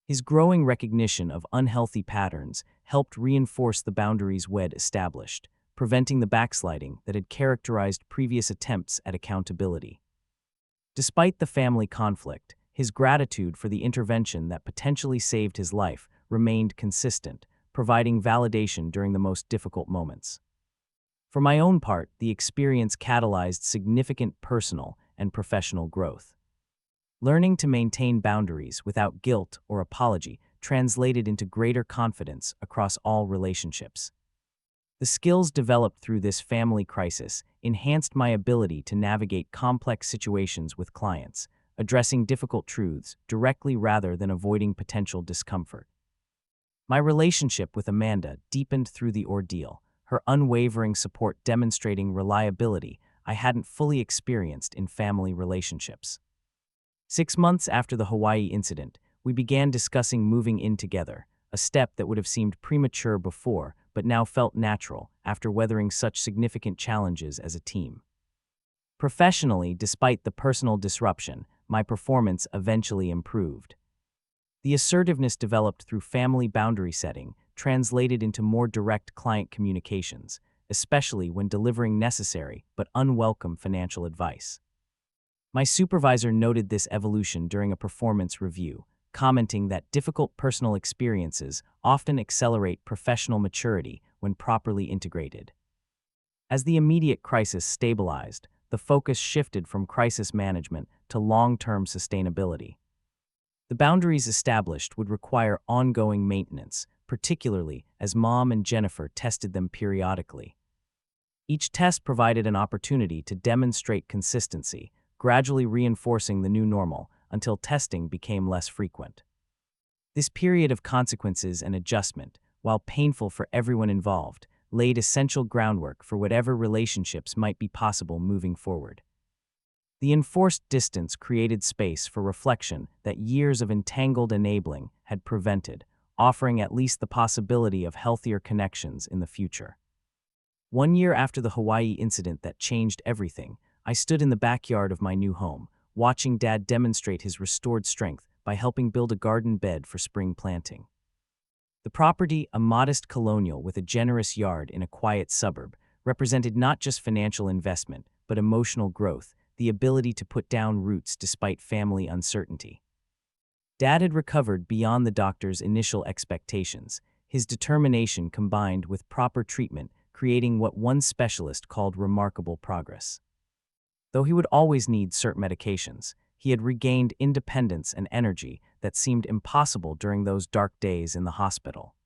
His growing recognition of unhealthy patterns helped reinforce the boundaries we'd established, preventing the backsliding that had characterized previous attempts at accountability. Despite the family conflict, his gratitude for the intervention that potentially saved his life remained consistent, providing validation during the most difficult moments. For my own part, the experience catalyzed significant personal and professional growth. Learning to maintain boundaries without guilt or apology translated into greater confidence across all relationships. The skills developed through this family crisis enhanced my ability to navigate complex situations with clients, addressing difficult truths directly rather than avoiding potential discomfort. My relationship with Amanda deepened through the ordeal, her unwavering support demonstrating reliability I hadn't fully experienced in family relationships. 6 months after the Hawaii incident, we began discussing moving in together, a step that would have seemed premature before but now felt natural after weathering such significant challenges as a team. Professionally, despite the personal disruption, my performance eventually improved. The assertiveness developed through family boundary setting translated into more direct client communications, especially when delivering necessary but unwelcome financial advice. My supervisor noted this evolution during a performance review, commenting that difficult personal experiences often accelerate professional maturity when properly integrated. As the immediate crisis stabilized, the focus shifted from crisis management to long-term sustainability. The boundaries established would require ongoing maintenance, particularly as Mom and Jennifer tested them periodically. Each test provided an opportunity to demonstrate consistency, gradually reinforcing the new normal until testing became less frequent. This period of consequences and adjustment, while painful for everyone involved, laid essential groundwork for whatever relationships might be possible moving forward. The enforced distance created space for reflection that years of entangled enabling had prevented, offering at least the possibility of healthier connections in the future. 1 year after the Hawaii incident that changed everything, I stood in the backyard of my new home, watching Dad demonstrate his restored strength by helping build a garden bed for spring planting. The property, a modest colonial with a generous yard in a quiet suburb, represented not just financial investment, but emotional growth, the ability to put down roots despite family uncertainty. Dad had recovered beyond the doctor's initial expectations, his determination combined with proper treatment, creating what one specialist called remarkable progress. Though he would always need certain medications, he had regained independence and energy that seemed impossible during those dark days in the hospital.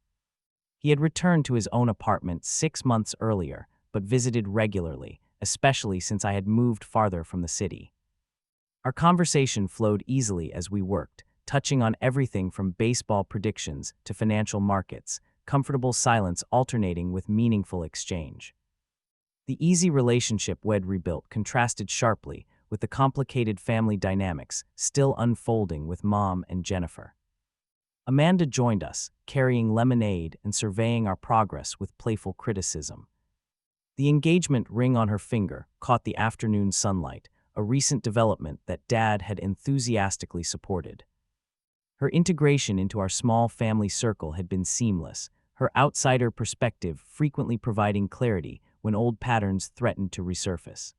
He had returned to his own apartment 6 months earlier, but visited regularly, especially since I had moved farther from the city. Our conversation flowed easily as we worked, touching on everything from baseball predictions to financial markets, comfortable silence alternating with meaningful exchange. The easy relationship we'd rebuilt contrasted sharply with the complicated family dynamics still unfolding with Mom and Jennifer. Amanda joined us, carrying lemonade and surveying our progress with playful criticism. The engagement ring on her finger caught the afternoon sunlight, a recent development that Dad had enthusiastically supported. Her integration into our small family circle had been seamless, her outsider perspective frequently providing clarity when old patterns threatened to resurface.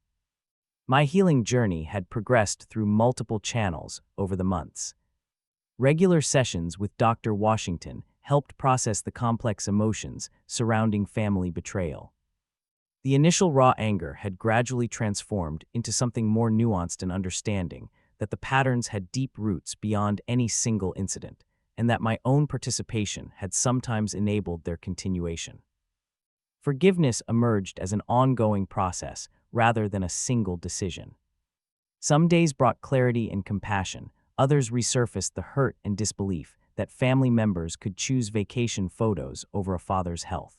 My healing journey had progressed through multiple channels over the months. Regular sessions with Dr. Washington helped process the complex emotions surrounding family betrayal. The initial raw anger had gradually transformed into something more nuanced and understanding, that the patterns had deep roots beyond any single incident, and that my own participation had sometimes enabled their continuation. Forgiveness emerged as an ongoing process rather than a single decision. Some days brought clarity and compassion, others resurfaced the hurt and disbelief that family members could choose vacation photos over a father's health.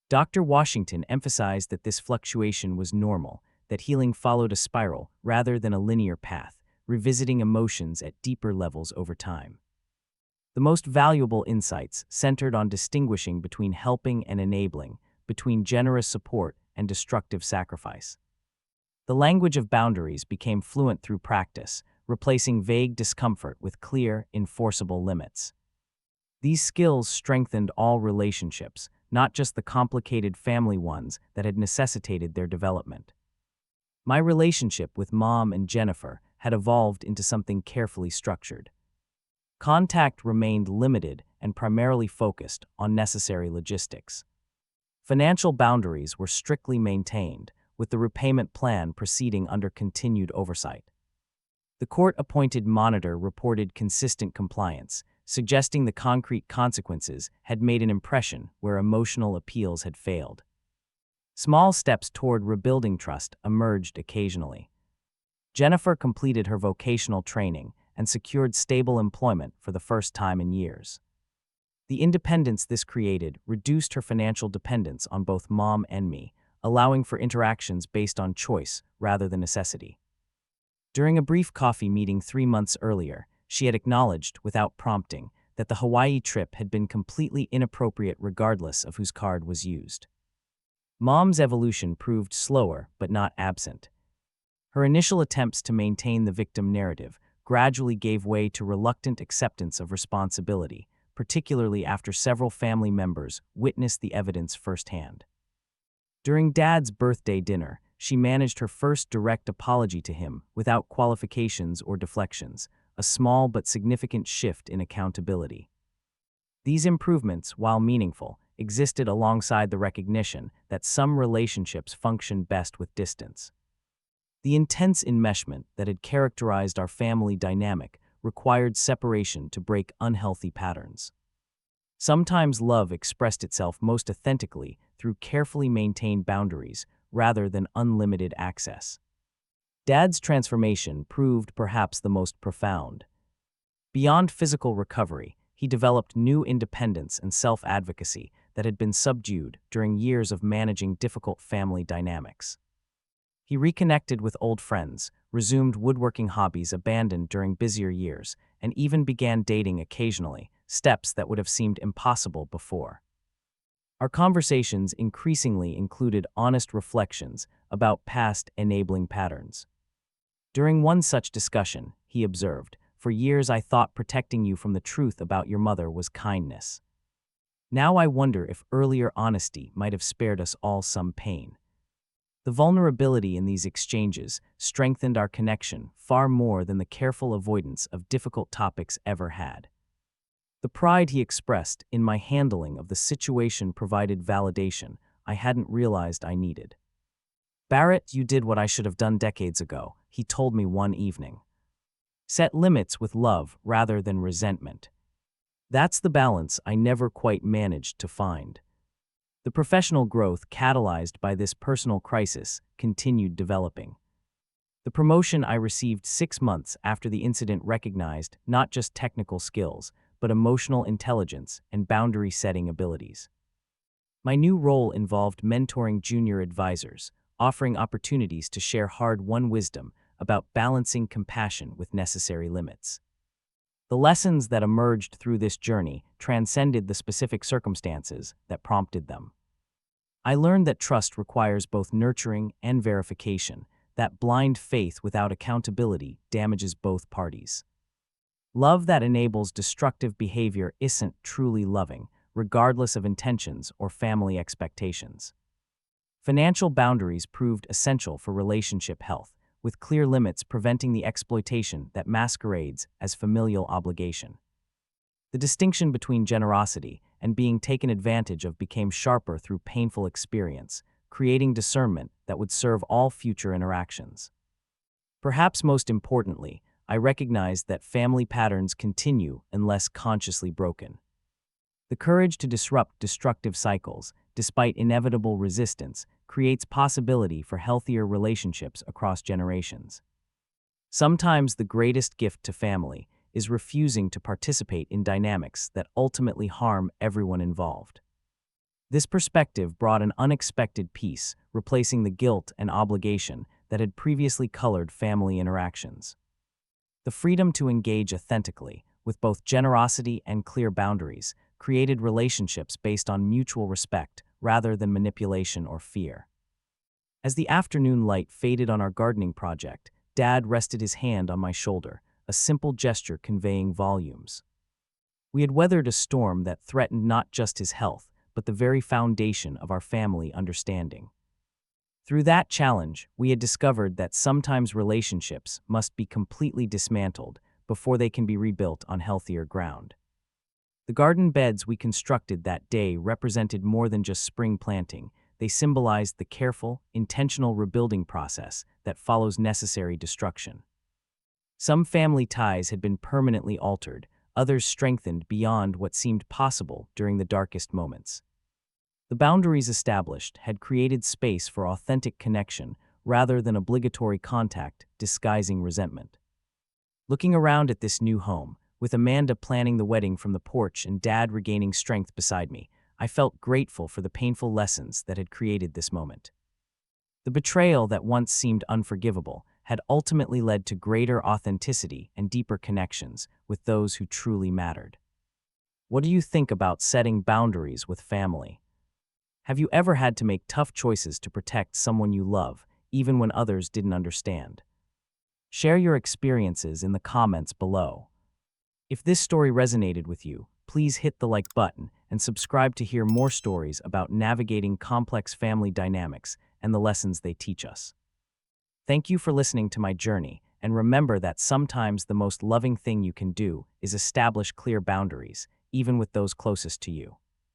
Dr. Washington emphasized that this fluctuation was normal, that healing followed a spiral rather than a linear path, revisiting emotions at deeper levels over time. The most valuable insights centered on distinguishing between helping and enabling, between generous support and destructive sacrifice. The language of boundaries became fluent through practice, replacing vague discomfort with clear, enforceable limits. These skills strengthened all relationships, not just the complicated family ones that had necessitated their development. My relationship with Mom and Jennifer had evolved into something carefully structured. Contact remained limited and primarily focused on necessary logistics. Financial boundaries were strictly maintained, with the repayment plan proceeding under continued oversight. The court-appointed monitor reported consistent compliance, suggesting the concrete consequences had made an impression where emotional appeals had failed. Small steps toward rebuilding trust emerged occasionally. Jennifer completed her vocational training and secured stable employment for the first time in years. The independence this created reduced her financial dependence on both Mom and me, allowing for interactions based on choice rather than necessity. During a brief coffee meeting 3 months earlier, she had acknowledged, without prompting, that the Hawaii trip had been completely inappropriate regardless of whose card was used. Mom's evolution proved slower but not absent. Her initial attempts to maintain the victim narrative gradually gave way to reluctant acceptance of responsibility, particularly after several family members witnessed the evidence firsthand. During Dad's birthday dinner, she managed her first direct apology to him without qualifications or deflections, a small but significant shift in accountability. These improvements, while meaningful, existed alongside the recognition that some relationships function best with distance. The intense enmeshment that had characterized our family dynamic required separation to break unhealthy patterns. Sometimes love expressed itself most authentically through carefully maintained boundaries rather than unlimited access. Dad's transformation proved perhaps the most profound. Beyond physical recovery, he developed new independence and self-advocacy that had been subdued during years of managing difficult family dynamics. He reconnected with old friends, resumed woodworking hobbies abandoned during busier years, and even began dating occasionally, steps that would have seemed impossible before. Our conversations increasingly included honest reflections about past enabling patterns. During one such discussion, he observed, "For years I thought protecting you from the truth about your mother was kindness. Now I wonder if earlier honesty might have spared us all some pain. The vulnerability in these exchanges strengthened our connection far more than the careful avoidance of difficult topics ever had. The pride he expressed in my handling of the situation provided validation I hadn't realized I needed. "Barrett, you did what I should have done decades ago," he told me one evening. "Set limits with love rather than resentment." That's the balance I never quite managed to find. The professional growth catalyzed by this personal crisis continued developing. The promotion I received 6 months after the incident recognized not just technical skills, but emotional intelligence and boundary-setting abilities. My new role involved mentoring junior advisors, offering opportunities to share hard-won wisdom about balancing compassion with necessary limits. The lessons that emerged through this journey transcended the specific circumstances that prompted them. I learned that trust requires both nurturing and verification, that blind faith without accountability damages both parties. Love that enables destructive behavior isn't truly loving, regardless of intentions or family expectations. Financial boundaries proved essential for relationship health, with clear limits preventing the exploitation that masquerades as familial obligation. The distinction between generosity and being taken advantage of became sharper through painful experience, creating discernment that would serve all future interactions. Perhaps most importantly, I recognized that family patterns continue unless consciously broken. The courage to disrupt destructive cycles, despite inevitable resistance, creates possibility for healthier relationships across generations. Sometimes the greatest gift to family is refusing to participate in dynamics that ultimately harm everyone involved. This perspective brought an unexpected peace, replacing the guilt and obligation that had previously colored family interactions. The freedom to engage authentically, with both generosity and clear boundaries, created relationships based on mutual respect rather than manipulation or fear. As the afternoon light faded on our gardening project, Dad rested his hand on my shoulder, a simple gesture conveying volumes. We had weathered a storm that threatened not just his health, but the very foundation of our family understanding. Through that challenge, we had discovered that sometimes relationships must be completely dismantled before they can be rebuilt on healthier ground. The garden beds we constructed that day represented more than just spring planting. They symbolized the careful, intentional rebuilding process that follows necessary destruction. Some family ties had been permanently altered, others strengthened beyond what seemed possible during the darkest moments. The boundaries established had created space for authentic connection rather than obligatory contact disguising resentment. Looking around at this new home, with Amanda planning the wedding from the porch and Dad regaining strength beside me, I felt grateful for the painful lessons that had created this moment. The betrayal that once seemed unforgivable had ultimately led to greater authenticity and deeper connections with those who truly mattered. What do you think about setting boundaries with family? Have you ever had to make tough choices to protect someone you love, even when others didn't understand? Share your experiences in the comments below. If this story resonated with you, please hit the like button and subscribe to hear more stories about navigating complex family dynamics and the lessons they teach us. Thank you for listening to my journey, and remember that sometimes the most loving thing you can do is establish clear boundaries, even with those closest to you.